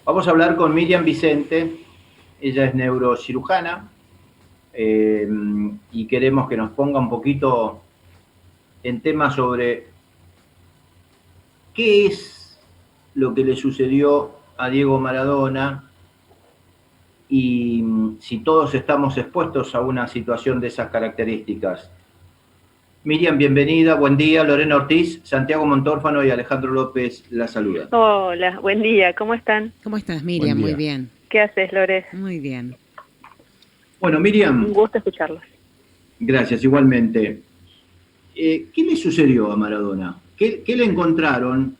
Vamos a hablar con Miriam Vicente, ella es neurocirujana eh, y queremos que nos ponga un poquito en tema sobre qué es lo que le sucedió a Diego Maradona y si todos estamos expuestos a una situación de esas características. Miriam, bienvenida, buen día. Lorena Ortiz, Santiago Montórfano y Alejandro López la saludan. Hola, buen día, ¿cómo están? ¿Cómo estás, Buen Miriam? Muy día. bien. ¿Qué haces, Lores? Muy bien. Bueno, Un Miriam, gusto escucharlos. gracias, igualmente. ¿Qué le sucedió a Maradona? ¿Qué le encontraron?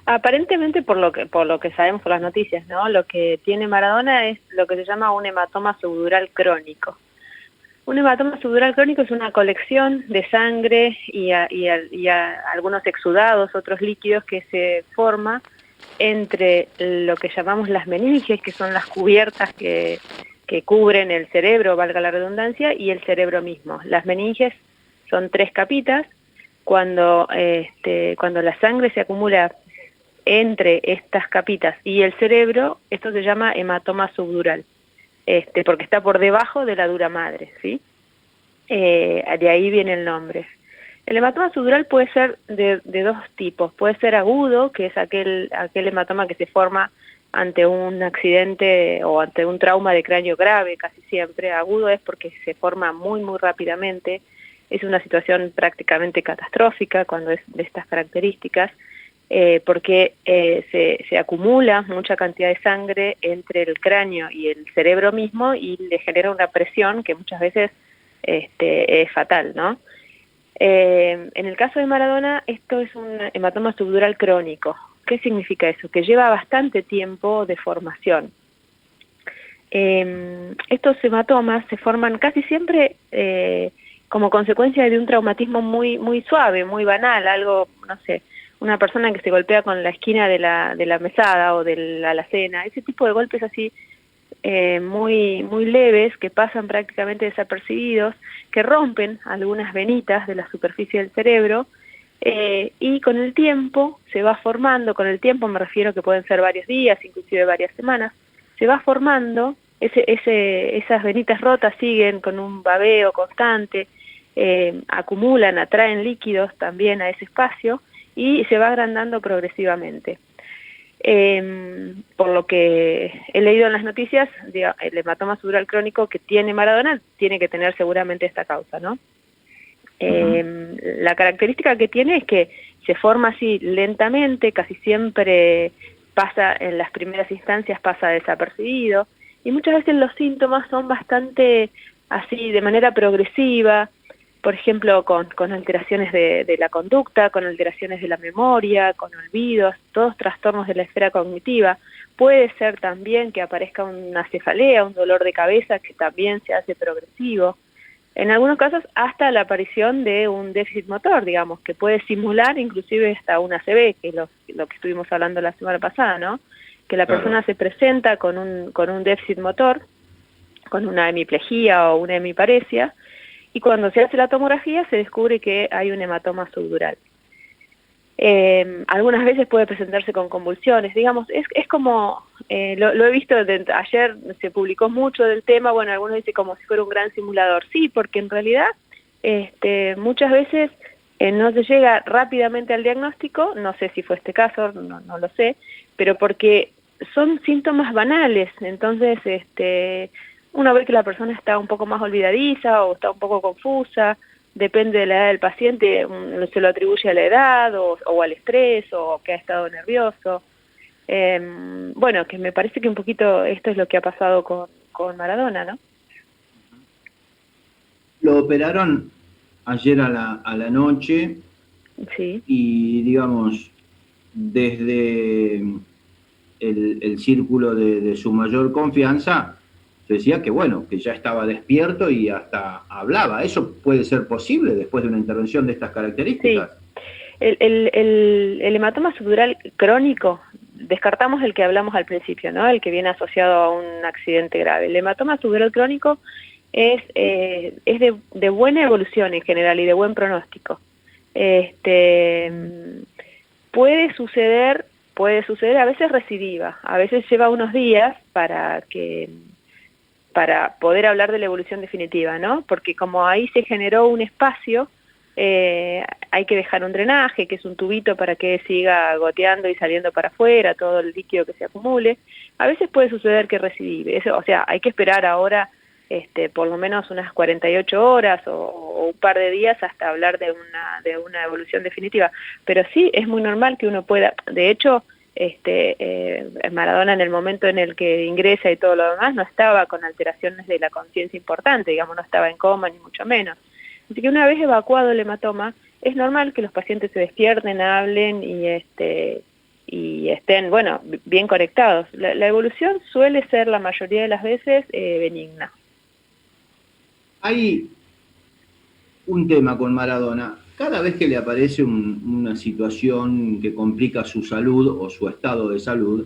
Aparentemente, por lo que sabemos por las noticias, ¿no? Lo que tiene Maradona es lo que se llama un hematoma subdural crónico. Un hematoma subdural crónico es una colección de sangre y algunos exudados, otros líquidos que se forma entre lo que llamamos las meninges, que son las cubiertas que cubren el cerebro, valga la redundancia, y el cerebro mismo. Las meninges son 3 capitas. Cuando la sangre se acumula entre estas capitas y el cerebro, esto se llama hematoma subdural, porque está por debajo de la dura madre, ¿sí? De ahí viene el nombre. El hematoma subdural puede ser de dos tipos. Puede ser agudo, que es aquel hematoma que se forma ante un accidente o ante un trauma de cráneo grave, casi siempre. Agudo es porque se forma muy, muy rápidamente. Es una situación prácticamente catastrófica cuando es de estas características, porque se acumula mucha cantidad de sangre entre el cráneo y el cerebro mismo y le genera una presión que muchas veces es fatal, ¿no? En el caso de Maradona, esto es un hematoma subdural crónico. ¿Qué significa eso? Que lleva bastante tiempo de formación. Estos hematomas se forman casi siempre como consecuencia de un traumatismo muy, muy suave, muy banal, algo, no sé, una persona que se golpea con la esquina de la mesada o de la alacena, ese tipo de golpes así muy, muy leves que pasan prácticamente desapercibidos, que rompen algunas venitas de la superficie del cerebro, y con el tiempo se va formando, con el tiempo me refiero que pueden ser varios días, inclusive varias semanas, se va formando, esas venitas rotas siguen con un babeo constante, acumulan, atraen líquidos también a ese espacio y se va agrandando progresivamente. Por lo que he leído en las noticias, el hematoma subdural crónico que tiene Maradona tiene que tener seguramente esta causa, ¿no? La característica que tiene es que se forma así lentamente, casi siempre pasa, en las primeras instancias pasa desapercibido, y muchas veces los síntomas son bastante así, de manera progresiva, por ejemplo, con alteraciones de la conducta, con alteraciones de la memoria, con olvidos, todos trastornos de la esfera cognitiva. Puede ser también que aparezca una cefalea, un dolor de cabeza que también se hace progresivo. En algunos casos hasta la aparición de un déficit motor, digamos, que puede simular inclusive hasta una ACV, que es lo que estuvimos hablando la semana pasada, ¿no? Que la Claro. persona se presenta con un déficit motor, con una hemiplegia o una hemiparesia, y cuando se hace la tomografía se descubre que hay un hematoma subdural. Algunas veces puede presentarse con convulsiones, digamos, es como, lo he visto, ayer se publicó mucho del tema, bueno, algunos dicen como si fuera un gran simulador, sí, porque en realidad muchas veces no se llega rápidamente al diagnóstico, no sé si fue este caso, no lo sé, pero porque son síntomas banales, entonces uno ve que la persona está un poco más olvidadiza o está un poco confusa, depende de la edad del paciente, se lo atribuye a la edad o al estrés o que ha estado nervioso. Bueno, que me parece que un poquito esto es lo que ha pasado con Maradona, ¿no? Lo operaron ayer a la noche Sí. y, digamos, desde el círculo de su mayor confianza, se decía que, bueno, que ya estaba despierto y hasta hablaba. ¿Eso puede ser posible después de una intervención de estas Sí, características? el hematoma subdural crónico, descartamos el que hablamos al principio, ¿no? El que viene asociado a un accidente grave. El hematoma subdural crónico es de buena evolución en general y de buen pronóstico. Puede suceder puede suceder a veces recidiva, a veces lleva unos días para poder hablar de la evolución definitiva, ¿no? Porque como ahí se generó un espacio, hay que dejar un drenaje, que es un tubito para que siga goteando y saliendo para afuera todo el líquido que se acumule. A veces puede suceder que recidive, eso, o sea, hay que esperar ahora por lo menos unas 48 horas o un par de días hasta hablar de una evolución definitiva. Pero sí, es muy normal que uno pueda, de hecho, Maradona en el momento en el que ingresa y todo lo demás no estaba con alteraciones de la conciencia importante, digamos, no estaba en coma ni mucho menos. Así que una vez evacuado el hematoma, es normal que los pacientes se despierten, hablen y estén, bueno, bien conectados. La evolución suele ser la mayoría de las veces benigna. Hay un tema con Maradona. Cada vez que le aparece una situación que complica su salud o su estado de salud,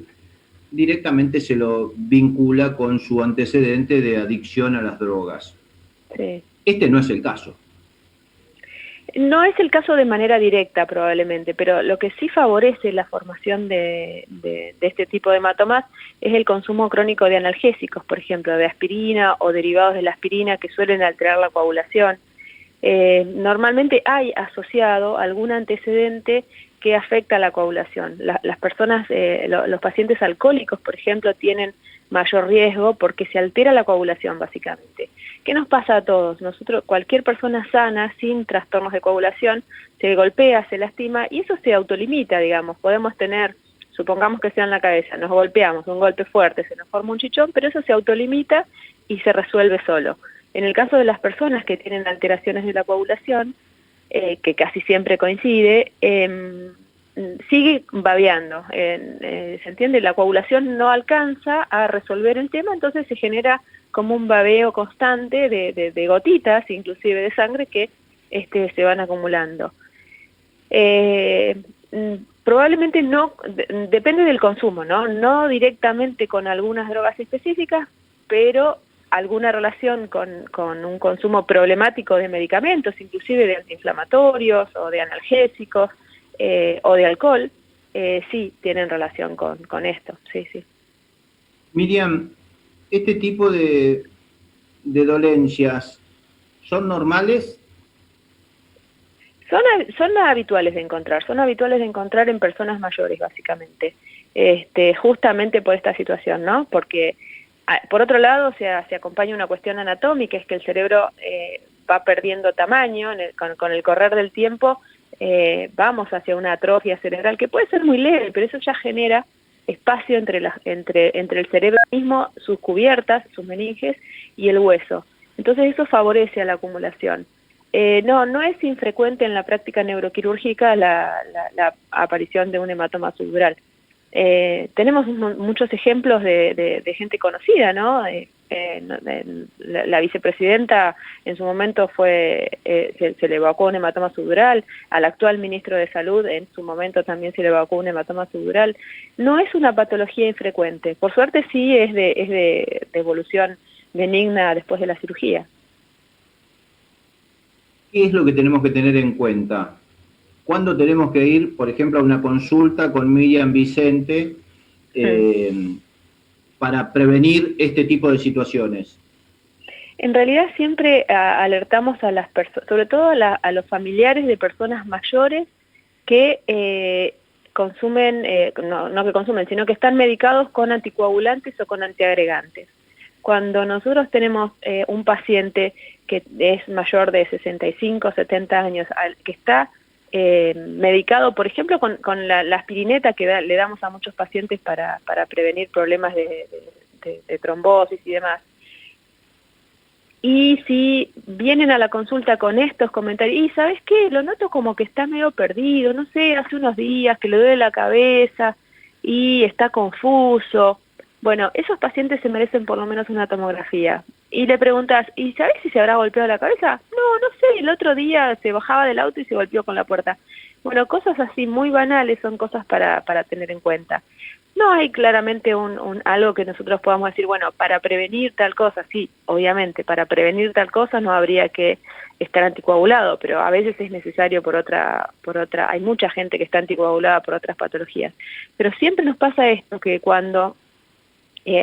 directamente se lo vincula con su antecedente de adicción a las drogas. Sí. Este no es el caso. No es el caso de manera directa probablemente, pero lo que sí favorece la formación de este tipo de hematomas es el consumo crónico de analgésicos, por ejemplo, de aspirina o derivados de la aspirina que suelen alterar la coagulación. Normalmente hay asociado algún antecedente que afecta a la coagulación. Las personas, los pacientes alcohólicos, por ejemplo, tienen mayor riesgo porque se altera la coagulación básicamente. ¿Qué nos pasa a todos? Nosotros, cualquier persona sana, sin trastornos de coagulación, se golpea, se lastima y eso se autolimita, digamos. Podemos tener, supongamos que sea en la cabeza, nos golpeamos, un golpe fuerte, se nos forma un chichón, pero eso se autolimita y se resuelve solo. En el caso de las personas que tienen alteraciones de la coagulación, que casi siempre coincide, sigue babeando. ¿Se entiende? La coagulación no alcanza a resolver el tema, entonces se genera como un babeo constante de gotitas, inclusive de sangre, que se van acumulando. Probablemente no, depende del consumo, ¿no? No directamente con algunas drogas específicas, pero alguna relación con un consumo problemático de medicamentos, inclusive de antiinflamatorios o de analgésicos o de alcohol, sí tienen relación con esto, sí, sí. Miriam, ¿este tipo de dolencias son normales? Son habituales de encontrar en personas mayores, básicamente, justamente por esta situación, ¿no? Porque por otro lado, se acompaña una cuestión anatómica, es que el cerebro va perdiendo tamaño con el correr del tiempo, vamos hacia una atrofia cerebral que puede ser muy leve, pero eso ya genera espacio entre el cerebro mismo, sus cubiertas, sus meninges y el hueso. Entonces eso favorece a la acumulación. No es infrecuente en la práctica neuroquirúrgica la aparición de un hematoma subdural. Tenemos muchos ejemplos de gente conocida, ¿no? La vicepresidenta en su momento se le evacuó un hematoma subdural, al actual ministro de Salud en su momento también se le evacuó un hematoma subdural. No es una patología infrecuente, por suerte sí es de evolución benigna después de la cirugía. ¿Qué es lo que tenemos que tener en cuenta? ¿Cuándo tenemos que ir, por ejemplo, a una consulta con Miriam Vicente para prevenir este tipo de situaciones? En realidad siempre alertamos a las personas, sobre todo a los familiares de personas mayores que consumen, no que consumen, sino que están medicados con anticoagulantes o con antiagregantes. Cuando nosotros tenemos un paciente que es mayor de 65, 70 años, que está medicado, por ejemplo, con la aspirineta que le damos a muchos pacientes para prevenir problemas de trombosis y demás. Y si vienen a la consulta con estos comentarios, y ¿sabes qué? Lo noto como que está medio perdido, no sé, hace unos días que le duele la cabeza y está confuso. Bueno, esos pacientes se merecen por lo menos una tomografía. Y le preguntas, ¿y sabes si se habrá golpeado la cabeza? No sé, el otro día se bajaba del auto y se golpeó con la puerta. Bueno, cosas así muy banales son cosas para tener en cuenta. No hay claramente algo que nosotros podamos decir, bueno, para prevenir tal cosa, sí, obviamente, para prevenir tal cosa no habría que estar anticoagulado, pero a veces es necesario por otra, hay mucha gente que está anticoagulada por otras patologías. Pero siempre nos pasa esto, que cuando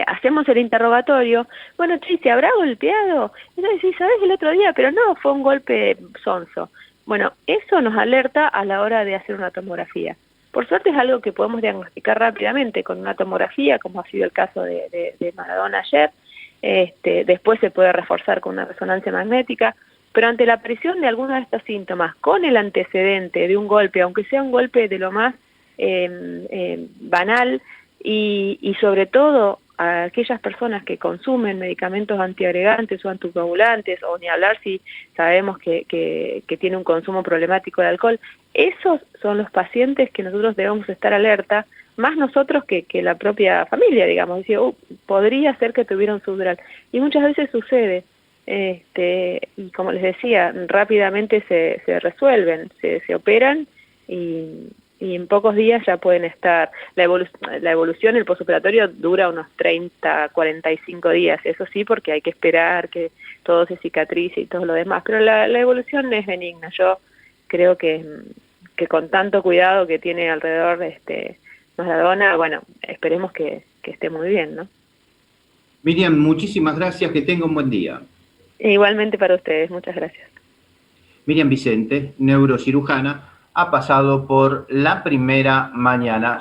hacemos el interrogatorio, bueno, che, ¿se habrá golpeado? Entonces, sí, ¿sabés el otro día? Pero no, fue un golpe sonso. Bueno, eso nos alerta a la hora de hacer una tomografía. Por suerte es algo que podemos diagnosticar rápidamente con una tomografía, como ha sido el caso de Maradona ayer. Después se puede reforzar con una resonancia magnética, pero ante la aparición de alguno de estos síntomas, con el antecedente de un golpe, aunque sea un golpe de lo más banal, y sobre todo a aquellas personas que consumen medicamentos antiagregantes o anticoagulantes, o ni hablar si sabemos que tiene un consumo problemático de alcohol, esos son los pacientes que nosotros debemos estar alerta, más nosotros que la propia familia, digamos, decir, podría ser que tuviera un subdural, y muchas veces sucede, y como les decía, rápidamente se resuelven, se operan, y en pocos días ya pueden estar. La evolución, el postoperatorio dura unos 30, 45 días, eso sí, porque hay que esperar que todo se cicatrice y todo lo demás, pero la evolución es benigna. Yo creo que con tanto cuidado que tiene alrededor Maradona, bueno, esperemos que esté muy bien, ¿no? Miriam, muchísimas gracias, que tenga un buen día. Igualmente para ustedes, muchas gracias. Miriam Vicente, neurocirujana, ha pasado por La Primera Mañana.